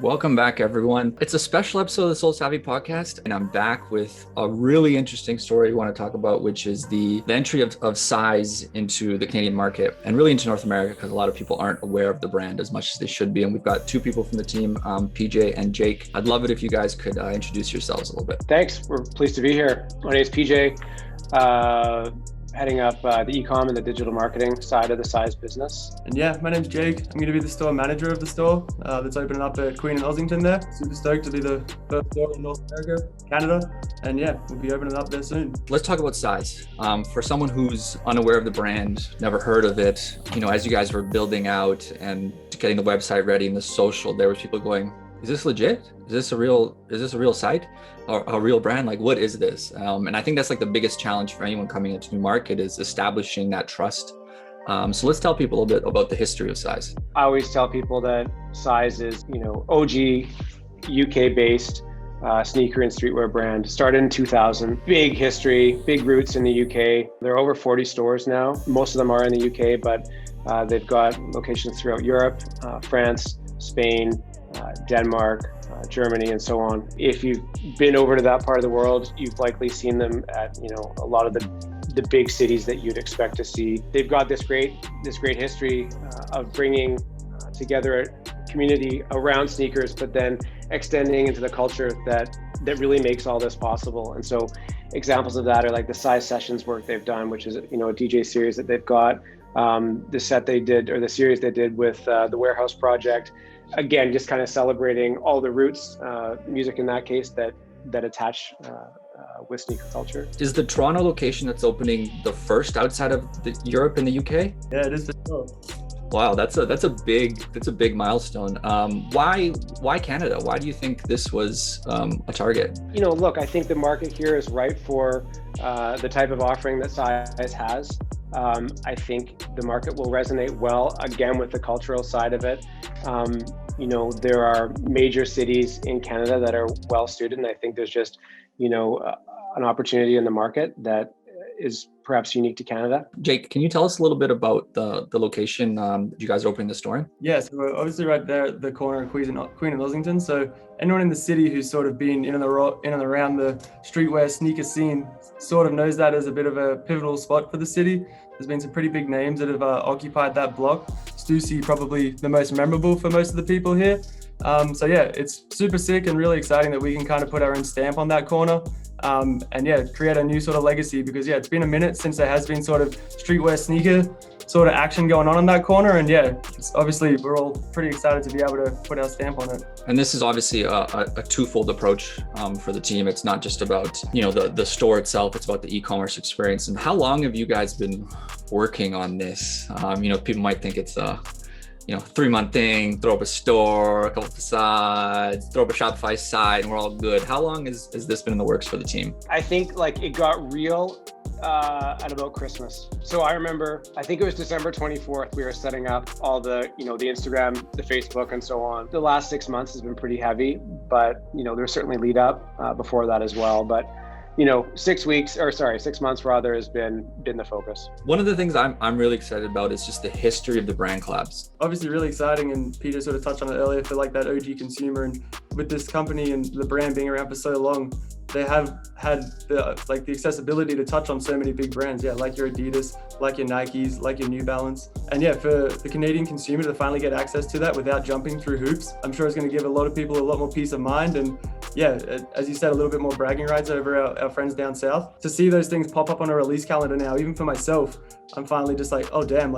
Welcome back, everyone. It's a special episode of the SoleSavy podcast, and I'm back with a really interesting story we want to talk about, which is the entry of Size into the Canadian market and really into North America, because a lot of people aren't aware of the brand as much as they should be. And we've got two people from the team, PJ and Jake. I'd love it if you guys could introduce yourselves a little bit. Thanks. We're pleased to be here. My name is PJ. Heading up the e-com and the digital marketing side of the Size business. And yeah, my name's Jake. I'm going to be the store manager of the store that's opening up at Queen and Ossington there. Super stoked to be the first store in North America, Canada. And yeah, we'll be opening up there soon. Let's talk about Size. For someone who's unaware of the brand, never heard of it, as you guys were building out and getting the website ready and the social, there was people going, is this legit? Is this a real site or a real brand? Like, what is this? And I think that's like the biggest challenge for anyone coming into new market is establishing that trust. So let's tell people a little bit about the history of Size. I always tell people that Size is, OG UK based sneaker and streetwear brand. Started in 2000. Big history, big roots in the UK. There are over 40 stores now. Most of them are in the UK, but they've got locations throughout Europe, France, Spain, Denmark, Germany, and so on. If you've been over to that part of the world, you've likely seen them at a lot of the big cities that you'd expect to see. They've got this great history of bringing together a community around sneakers, but then extending into the culture that really makes all this possible. And so examples of that are like the Size Sessions work they've done, which is a DJ series that they've got. The set they did, or the series they did with the Warehouse Project. Again, just kind of celebrating all the roots, music in that case, that attach with sneaker culture. Is the Toronto location that's opening the first outside of Europe and the UK? Yeah, it is for sure. Wow, that's a big milestone. Why Canada? Why do you think this was a target? Look, I think the market here is ripe for the type of offering that Size has. I think the market will resonate well, again, with the cultural side of it. There are major cities in Canada that are well suited, and I think there's just, an opportunity in the market that is perhaps unique to Canada. Jake, can you tell us a little bit about the location you guys are opening the store in? Yeah, so we're obviously right there at the corner of Queen and Ossington. So anyone in the city who's sort of been in and around the streetwear sneaker scene sort of knows that as a bit of a pivotal spot for the city. There's been some pretty big names that have occupied that block. Stussy probably the most memorable for most of the people here. So yeah, it's super sick and really exciting that we can kind of put our own stamp on that corner. And yeah, create a new sort of legacy, because yeah, it's been a minute since there has been sort of streetwear sneaker sort of action going on in that corner. And yeah, it's obviously we're all pretty excited to be able to put our stamp on it. And this is obviously a twofold approach for the team. It's not just about, the store itself, it's about the e-commerce experience. And how long have you guys been working on this? People might think it's a 3-month thing, throw up a store, a couple of facades, throw up a Shopify site, and we're all good. How long has this been in the works for the team? I think it got real at about Christmas. So I remember, I think it was December 24th, we were setting up all the, the Instagram, the Facebook, and so on. The last 6 months has been pretty heavy, but, there's certainly lead up before that as well. But 6 months rather has been the focus. One of the things I'm really excited about is just the history of the brand collabs. Obviously really exciting, and Peter sort of touched on it earlier for that OG consumer, and with this company and the brand being around for so long, they have had the accessibility to touch on so many big brands, like your Adidas, like your Nikes, like your New Balance. And yeah, for the Canadian consumer to finally get access to that without jumping through hoops, I'm sure it's going to give a lot of people a lot more peace of mind. And yeah, as you said, a little bit more bragging rights over our friends down south. To see those things pop up on a release calendar now, even for myself, I'm finally just like, oh damn,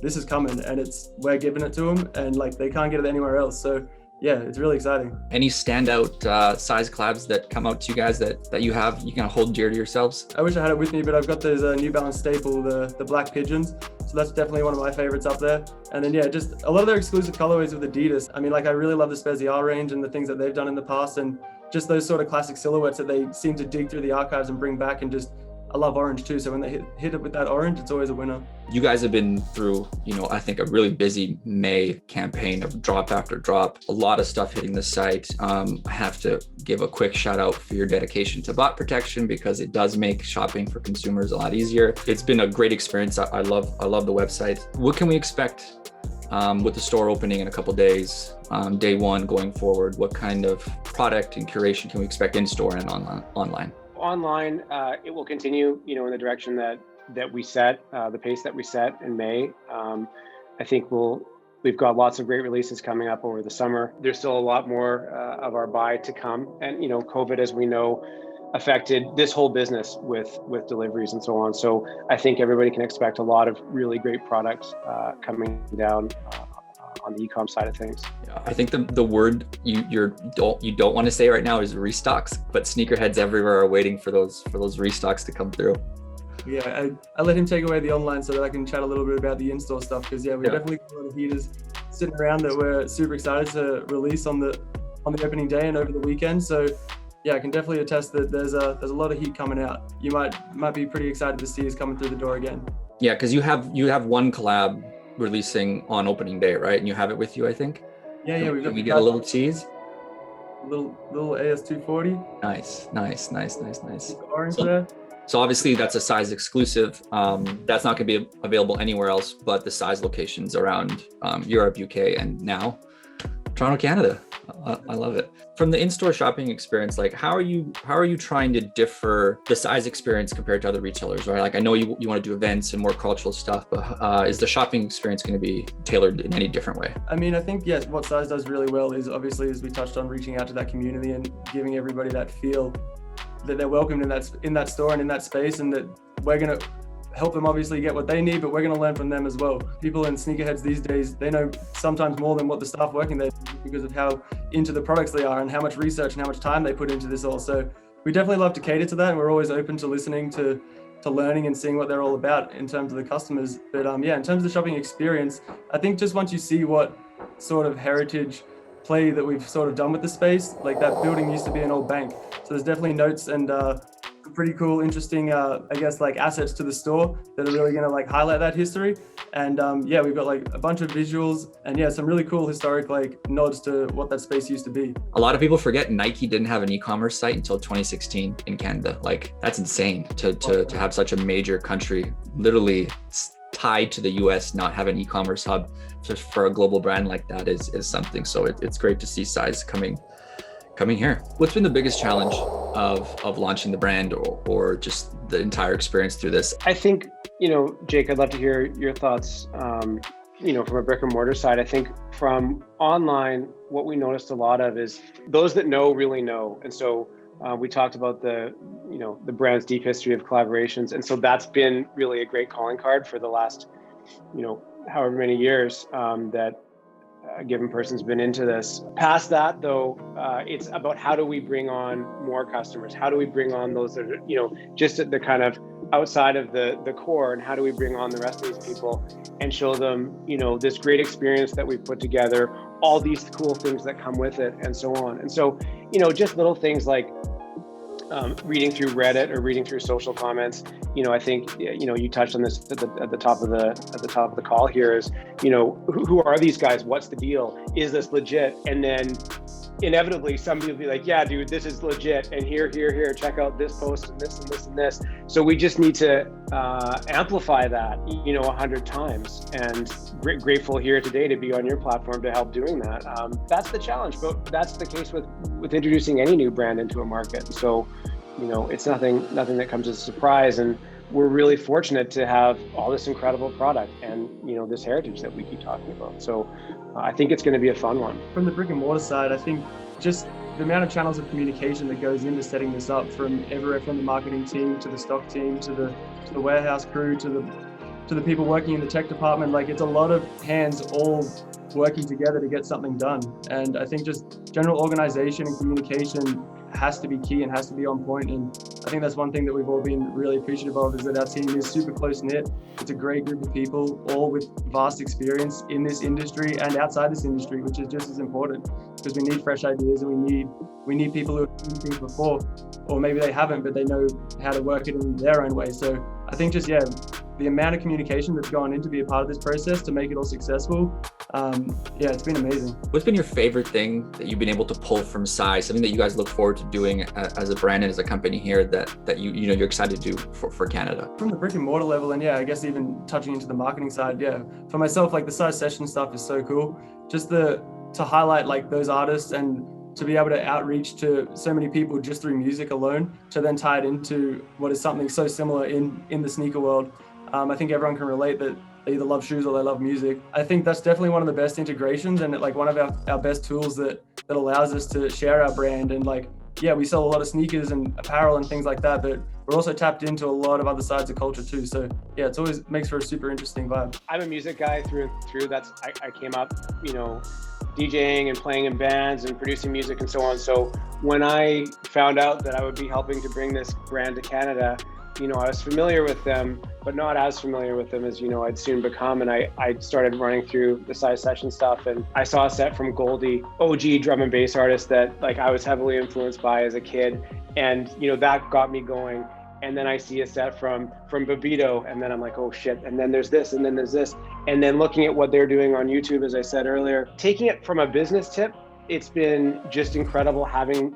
this is coming, and we're giving it to them, and they can't get it anywhere else. So yeah, it's really exciting. Any standout Size collabs that come out to you guys that you kind of hold dear to yourselves? I wish I had it with me, but I've got those New Balance staple, the black pigeons. So that's definitely one of my favorites up there. And then yeah, just a lot of their exclusive colorways with Adidas. I mean, I really love the Spezial range and the things that they've done in the past, and just those sort of classic silhouettes that they seem to dig through the archives and bring back. And just, I love orange too. So when they hit it with that orange, it's always a winner. You guys have been through, I think a really busy May campaign of drop after drop, a lot of stuff hitting the site. I have to give a quick shout out for your dedication to bot protection, because it does make shopping for consumers a lot easier. It's been a great experience. I love the website. What can we expect with the store opening in a couple days, day one going forward, what kind of product and curation can we expect in store and online? Online, it will continue, in the direction that we set, the pace that we set in May. I think we've got lots of great releases coming up over the summer. There's still a lot more of our buy to come, and COVID, as we know, affected this whole business with deliveries and so on. So I think everybody can expect a lot of really great products coming down on the e-com side of things. Yeah, I think the word you don't want to say right now is restocks, but sneakerheads everywhere are waiting for those restocks to come through. Yeah, I let him take away the online so that I can chat a little bit about the in-store stuff, because we definitely got a lot of heaters sitting around that we're super excited to release on the opening day and over the weekend. So yeah, I can definitely attest that there's a lot of heat coming out. You might be pretty excited to see us coming through the door again. Yeah, because you have one collab releasing on opening day, right? And you have it with you, I think. Yeah, we've got. Can we get a little tease? Little AS240. Nice. Orange there. So obviously that's a size exclusive. That's not going to be available anywhere else, but the size locations around Europe, UK, and now Toronto, Canada. I love it. From the in-store shopping experience, like how are you trying to differ the size experience compared to other retailers, right? Like I know you want to do events and more cultural stuff, but is the shopping experience going to be tailored in any different way? I mean, I think, yes, what size does really well is obviously, as we touched on, reaching out to that community and giving everybody that feel that they're welcomed in that store and in that space, and that we're going to help them obviously get what they need, but we're going to learn from them as well. People in sneakerheads these days, they know sometimes more than what the staff working there do because of how into the products they are and how much research and how much time they put into this all. So we definitely love to cater to that, and we're always open to listening to learning and seeing what they're all about in terms of the customers. But in terms of the shopping experience, I think just once you see what sort of heritage play that we've sort of done with the space, like that building used to be an old bank. So there's definitely notes and pretty cool, interesting, assets to the store that are really going to highlight that history. And we've got a bunch of visuals and some really cool historic nods to what that space used to be. A lot of people forget Nike didn't have an e-commerce site until 2016 in Canada. That's insane to have such a major country literally tied to the US not have an e-commerce hub just for a global brand like that is something. So it's great to see size coming here. What's been the biggest challenge of launching the brand or just the entire experience through this? I think, Jake, I'd love to hear your thoughts, from a brick and mortar side. I think from online, what we noticed a lot of is those that know really know. And so we talked about the brand's deep history of collaborations. And so that's been really a great calling card for the last, however many years that a given person's been into this. Past that, though, it's about how do we bring on more customers? How do we bring on those that are, just at the kind of outside of the core, and how do we bring on the rest of these people and show them, this great experience that we've put together, all these cool things that come with it, and so on. And so, just little things like reading through Reddit or reading through social comments. I think you touched on this at the top of the call here is, who are these guys? What's the deal? Is this legit? And then inevitably somebody will be like, yeah, dude, this is legit. And here, check out this post and this and this and this. So we just need to amplify that, 100 times. And grateful here today to be on your platform to help doing that. That's the challenge, but that's the case with introducing any new brand into a market. So, it's nothing that comes as a surprise. And we're really fortunate to have all this incredible product and, this heritage that we keep talking about. So I think it's going to be a fun one. From the brick and mortar side, I think just the amount of channels of communication that goes into setting this up, from everywhere from the marketing team to the stock team to the warehouse crew to the people working in the tech department, it's a lot of hands all working together to get something done. And I think just general organization and communication has to be key and has to be on point. And I think that's one thing that we've all been really appreciative of, is that our team is super close knit. It's a great group of people, all with vast experience in this industry and outside this industry, which is just as important, because we need fresh ideas and we need people who have done things before, or maybe they haven't, but they know how to work it in their own way. So I think just, the amount of communication that's gone in to be a part of this process to make it all successful, yeah, it's been amazing. What's been your favorite thing that you've been able to pull from Size? Something that you guys look forward to doing as a brand and as a company here that you're excited to do for Canada? From the brick and mortar level, and yeah, I guess even touching into the marketing side, yeah, for myself, like the Size Session stuff is so cool. Just to highlight like those artists and to be able to outreach to so many people just through music alone, to then tie it into what is something so similar in the sneaker world. I think everyone can relate that they either love shoes or they love music. I think that's definitely one of the best integrations and like one of our best tools that allows us to share our brand. And like, yeah, we sell a lot of sneakers and apparel and things like that, but we're also tapped into a lot of other sides of culture too. So yeah, it's always makes for a super interesting vibe. I'm a music guy through and through. I came up, DJing and playing in bands and producing music and so on. So when I found out that I would be helping to bring this brand to Canada, I was familiar with them, but not as familiar with them as, I'd soon become. And I started running through the Size Session stuff, and I saw a set from Goldie, OG drum and bass artist that like I was heavily influenced by as a kid. And, that got me going. And then I see a set from Babito, and then I'm like, oh shit. And then there's this, and then there's this. And then looking at what they're doing on YouTube, as I said earlier, taking it from a business tip, it's been just incredible having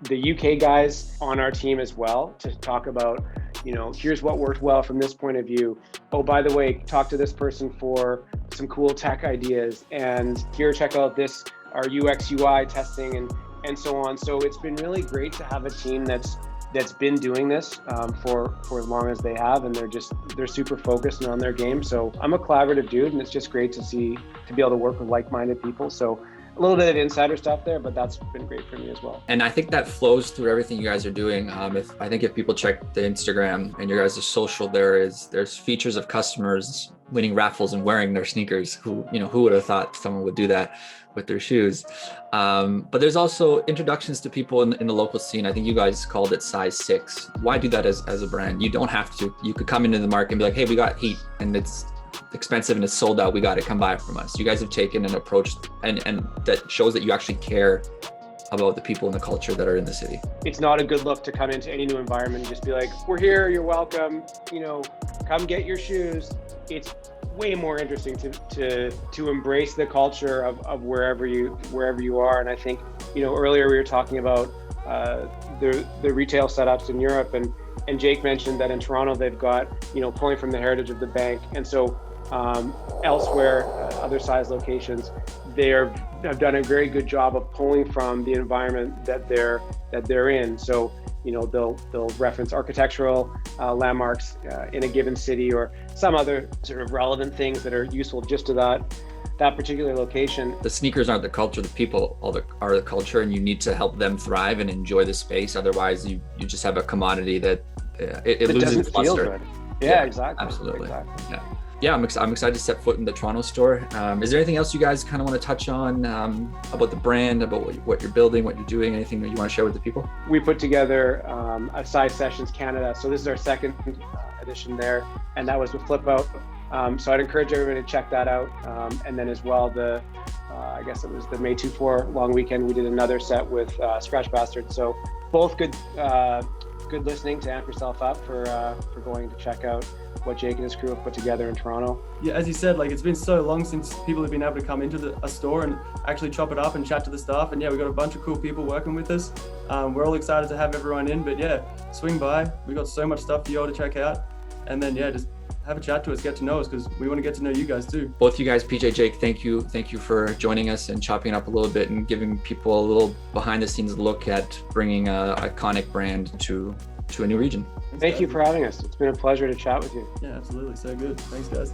the UK guys on our team as well to talk about, here's what worked well from this point of view. Oh, by the way, talk to this person for some cool tech ideas. And here, check out this, our UX UI testing and so on. So it's been really great to have a team that's been doing this for as long as they have, and they're super focused and on their game. So I'm a collaborative dude, and it's just great to be able to work with like-minded people. So a little bit of insider stuff there, but that's been great for me as well. And I think that flows through everything you guys are doing. If people check the Instagram and your guys' social, there's features of customers winning raffles and wearing their sneakers. Who would have thought someone would do that with their shoes? But there's also introductions to people in the local scene. I think you guys called it Size 6. Why do that as a brand? You don't have to. You could come into the market and be like, hey, we got heat and it's expensive and it's sold out. We got it. Come buy it from us. You guys have taken an approach and that shows that you actually care about the people and the culture that are in the city. It's not a good look to come into any new environment and just be like, we're here, you're welcome, come get your shoes. It's way more interesting to embrace the culture of wherever you are. And I think, earlier we were talking about the retail setups in Europe, and Jake mentioned that in Toronto they've got, pulling from the heritage of the bank. And so elsewhere, other size locations, they have done a very good job of pulling from the environment that they're in. So they'll reference architectural landmarks in a given city or some other sort of relevant things that are useful just to that particular location. The sneakers aren't the culture, the people are the culture, and you need to help them thrive and enjoy the space. Otherwise you just have a commodity that it loses its luster. Yeah, exactly. Absolutely. Exactly. Yeah, I'm excited to step foot in the Toronto store. Is there anything else you guys kind of want to touch on about the brand, about what you're building, what you're doing, anything that you want to share with the people? We put together a Size Sessions Canada. So this is our second edition there, and that was with Flip Out. So I'd encourage everybody to check that out. And then as well, I guess it was the May 2-4 long weekend, we did another set with Scratch Bastard. So both good listening to amp yourself up for going to check out what Jake and his crew have put together in Toronto. Yeah, as you said, like it's been so long since people have been able to come into a store and actually chop it up and chat to the staff. And yeah, we've got a bunch of cool people working with us. We're all excited to have everyone in, but yeah, swing by. We've got so much stuff for you all to check out. And then yeah, just have a chat to us, get to know us, because we want to get to know you guys too. Both you guys, PJ, Jake, thank you for joining us and chopping up a little bit and giving people a little behind the scenes look at bringing an iconic brand to a new region. Thank you for having us. It's been a pleasure to chat with you. Yeah, absolutely. So good. Thanks, guys.